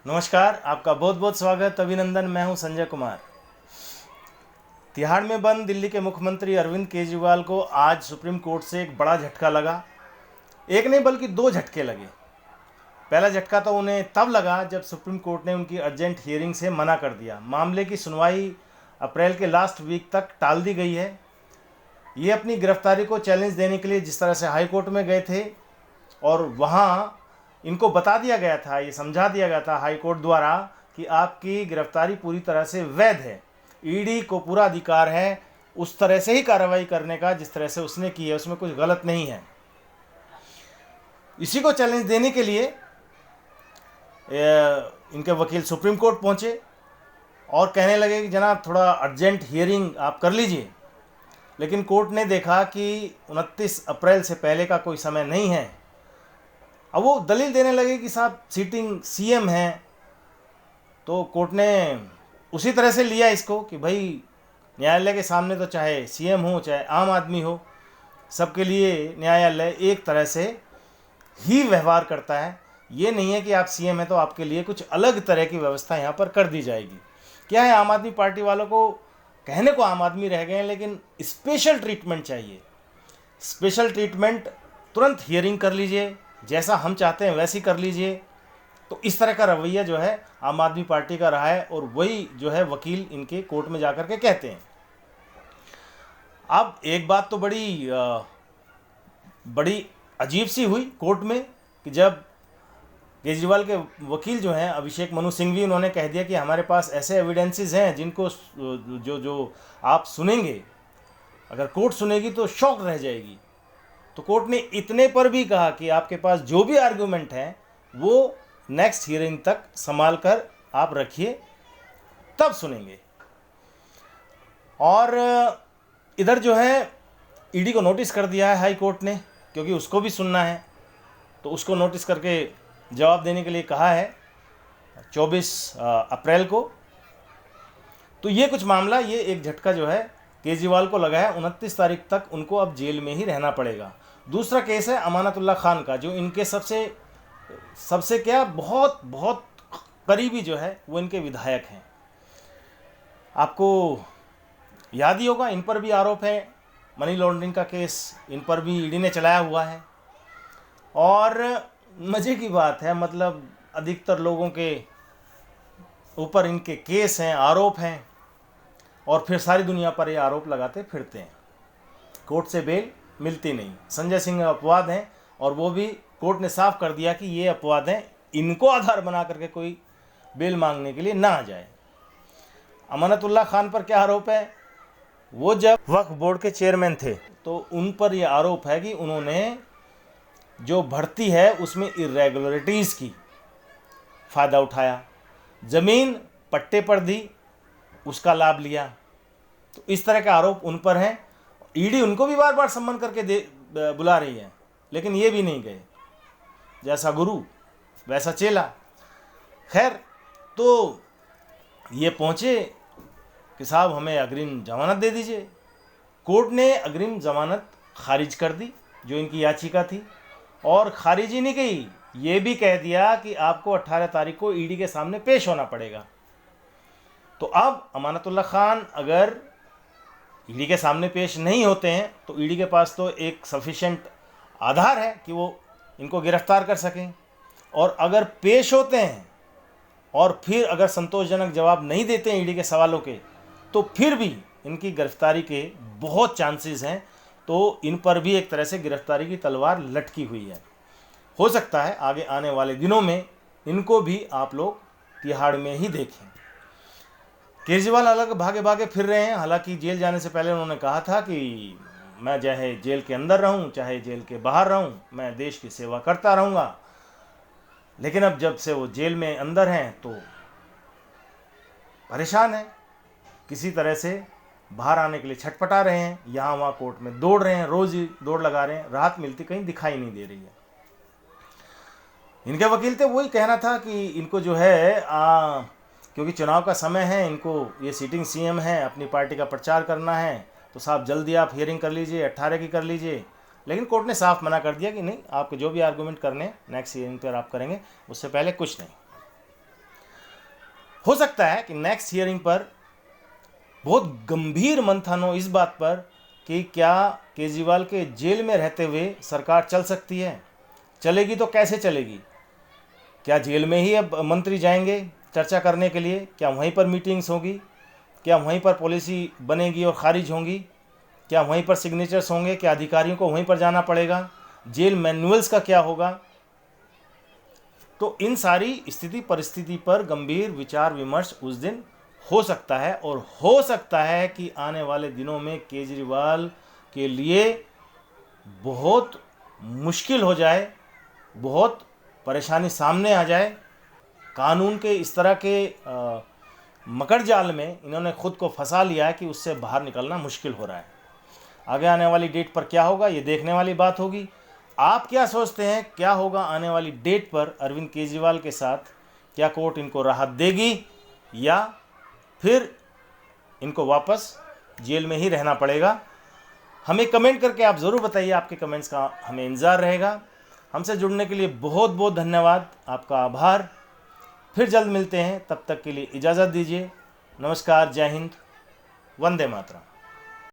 नमस्कार, आपका बहुत बहुत स्वागत, अभिनंदन। मैं हूं संजय कुमार। तिहाड़ में बंद दिल्ली के मुख्यमंत्री अरविंद केजरीवाल को आज सुप्रीम कोर्ट से एक बड़ा झटका लगा। एक नहीं बल्कि दो झटके लगे। पहला झटका तो उन्हें तब लगा जब सुप्रीम कोर्ट ने उनकी अर्जेंट हियरिंग से मना कर दिया। मामले की सुनवाई अप्रैल के लास्ट वीक तक टाल दी गई है। ये अपनी गिरफ्तारी को चैलेंज देने के लिए जिस तरह से हाई कोर्ट में गए थे और वहाँ इनको बता दिया गया था, ये समझा दिया गया था हाई कोर्ट द्वारा कि आपकी गिरफ्तारी पूरी तरह से वैध है, ईडी को पूरा अधिकार है उस तरह से ही कार्रवाई करने का जिस तरह से उसने की है, उसमें कुछ गलत नहीं है। इसी को चैलेंज देने के लिए इनके वकील सुप्रीम कोर्ट पहुंचे और कहने लगे कि जनाब थोड़ा अर्जेंट हियरिंग आप कर लीजिए। लेकिन कोर्ट ने देखा कि 29 अप्रैल से पहले का कोई समय नहीं है। अब वो दलील देने लगे कि साहब सीटिंग सीएम हैं, तो कोर्ट ने उसी तरह से लिया इसको कि भाई न्यायालय के सामने तो चाहे सीएम हो चाहे आम आदमी हो, सबके लिए न्यायालय एक तरह से ही व्यवहार करता है। ये नहीं है कि आप सीएम हैं तो आपके लिए कुछ अलग तरह की व्यवस्था यहाँ पर कर दी जाएगी। क्या है, आम आदमी पार्टी वालों को कहने को आम आदमी रह गए हैं, लेकिन स्पेशल ट्रीटमेंट चाहिए। स्पेशल ट्रीटमेंट, तुरंत हियरिंग कर लीजिए, जैसा हम चाहते हैं वैसी कर लीजिए। तो इस तरह का रवैया जो है आम आदमी पार्टी का रहा है और वही जो है वकील इनके कोर्ट में जाकर के कहते हैं। अब एक बात तो बड़ी अजीब सी हुई कोर्ट में कि जब केजरीवाल के वकील जो हैं अभिषेक मनु सिंघवी, उन्होंने कह दिया कि हमारे पास ऐसे एविडेंसेस हैं जिनको जो आप सुनेंगे, अगर कोर्ट सुनेगी तो शॉक रह जाएगी। तो कोर्ट ने इतने पर भी कहा कि आपके पास जो भी आर्गुमेंट हैं वो नेक्स्ट हियरिंग तक संभाल कर आप रखिए, तब सुनेंगे। और इधर जो है ईडी को नोटिस कर दिया है हाई कोर्ट ने, क्योंकि उसको भी सुनना है, तो उसको नोटिस करके जवाब देने के लिए कहा है 24 अप्रैल को। तो ये कुछ मामला, ये एक झटका जो है केजरीवाल को लगा है। 29 तारीख तक उनको अब जेल में ही रहना पड़ेगा। दूसरा केस है अमानतुल्लाह खान का, जो इनके सबसे क्या बहुत बहुत करीबी जो है वो इनके विधायक हैं। आपको याद ही होगा, इन पर भी आरोप है, मनी लॉन्ड्रिंग का केस इन पर भी ईडी ने चलाया हुआ है। और मज़े की बात है, मतलब अधिकतर लोगों के ऊपर इनके केस हैं, आरोप हैं, और फिर सारी दुनिया पर ये आरोप लगाते फिरते हैं। कोर्ट से बेल मिलती नहीं। संजय सिंह अपवाद हैं, और वो भी कोर्ट ने साफ कर दिया कि ये अपवाद हैं, इनको आधार बना करके कोई बेल मांगने के लिए ना आ जाए। अमानतुल्लाह खान पर क्या आरोप है? वो जब वक्फ बोर्ड के चेयरमैन थे तो उन पर यह आरोप है कि उन्होंने जो भर्ती है उसमें इरेगुलरिटीज़ की फ़ायदा उठाया, ज़मीन पट्टे पर दी, उसका लाभ लिया। तो इस तरह के आरोप उन पर हैं। ईडी उनको भी बार बार सम्मन करके बुला रही है, लेकिन ये भी नहीं गए। जैसा गुरु वैसा चेला। खैर, तो ये पहुँचे कि साहब हमें अग्रिम जमानत दे दीजिए। कोर्ट ने अग्रिम जमानत खारिज कर दी जो इनकी याचिका थी, और खारिज ही नहीं की, ये भी कह दिया कि आपको 18 तारीख को ईडी के सामने पेश होना पड़ेगा। तो अब अमानतुल्लाह खान अगर ईडी के सामने पेश नहीं होते हैं तो ईडी के पास तो एक सफिशिएंट आधार है कि वो इनको गिरफ्तार कर सकें, और अगर पेश होते हैं और फिर अगर संतोषजनक जवाब नहीं देते हैं ईडी के सवालों के, तो फिर भी इनकी गिरफ्तारी के बहुत चांसेस हैं। तो इन पर भी एक तरह से गिरफ्तारी की तलवार लटकी हुई है। हो सकता है आगे आने वाले दिनों में इनको भी आप लोग तिहाड़ में ही देखें। केजरीवाल अलग भागे भागे फिर रहे हैं। हालांकि जेल जाने से पहले उन्होंने कहा था कि मैं चाहे जेल के अंदर रहूं चाहे जेल के बाहर रहूं, मैं देश की सेवा करता रहूंगा। लेकिन अब जब से वो जेल में अंदर हैं तो परेशान हैं, किसी तरह से बाहर आने के लिए छटपटा रहे हैं, यहाँ वहाँ कोर्ट में दौड़ रहे हैं, रोज़ ही दौड़ लगा रहे हैं, राहत मिलती कहीं दिखाई नहीं दे रही है। इनके वकील थे, वही कहना था कि इनको जो है क्योंकि चुनाव का समय है, इनको ये सीटिंग सीएम है, अपनी पार्टी का प्रचार करना है, तो साहब जल्दी आप हियरिंग कर लीजिए, 18 की कर लीजिए। लेकिन कोर्ट ने साफ मना कर दिया कि नहीं, आपके जो भी आर्गूमेंट करने नेक्स्ट हियरिंग पर आप करेंगे, उससे पहले कुछ नहीं। हो सकता है कि नेक्स्ट हियरिंग पर बहुत गंभीर मंथन हो इस बात पर कि क्या केजरीवाल के जेल में रहते हुए सरकार चल सकती है, चलेगी तो कैसे चलेगी। क्या जेल में ही अब मंत्री जाएंगे चर्चा करने के लिए, क्या वहीं पर मीटिंग्स होगी, क्या वहीं पर पॉलिसी बनेगी और ख़ारिज होंगी, क्या वहीं पर सिग्नेचर्स होंगे, क्या अधिकारियों को वहीं पर जाना पड़ेगा, जेल मैनुअल्स का क्या होगा। तो इन सारी स्थिति परिस्थिति पर गंभीर विचार विमर्श उस दिन हो सकता है, और हो सकता है कि आने वाले दिनों में केजरीवाल के लिए बहुत मुश्किल हो जाए, बहुत परेशानी सामने आ जाए। कानून के इस तरह के मकड़ जाल में इन्होंने खुद को फंसा लिया है कि उससे बाहर निकलना मुश्किल हो रहा है। आगे आने वाली डेट पर क्या होगा ये देखने वाली बात होगी। आप क्या सोचते हैं, क्या होगा आने वाली डेट पर अरविंद केजरीवाल के साथ? क्या कोर्ट इनको राहत देगी या फिर इनको वापस जेल में ही रहना पड़ेगा? हमें कमेंट करके आप ज़रूर बताइए, आपके कमेंट्स का हमें इंतज़ार रहेगा। हमसे जुड़ने के लिए बहुत बहुत धन्यवाद, आपका आभार। फिर जल्द मिलते हैं, तब तक के लिए इजाज़त दीजिए। नमस्कार, जय हिंद, वंदे मातरम।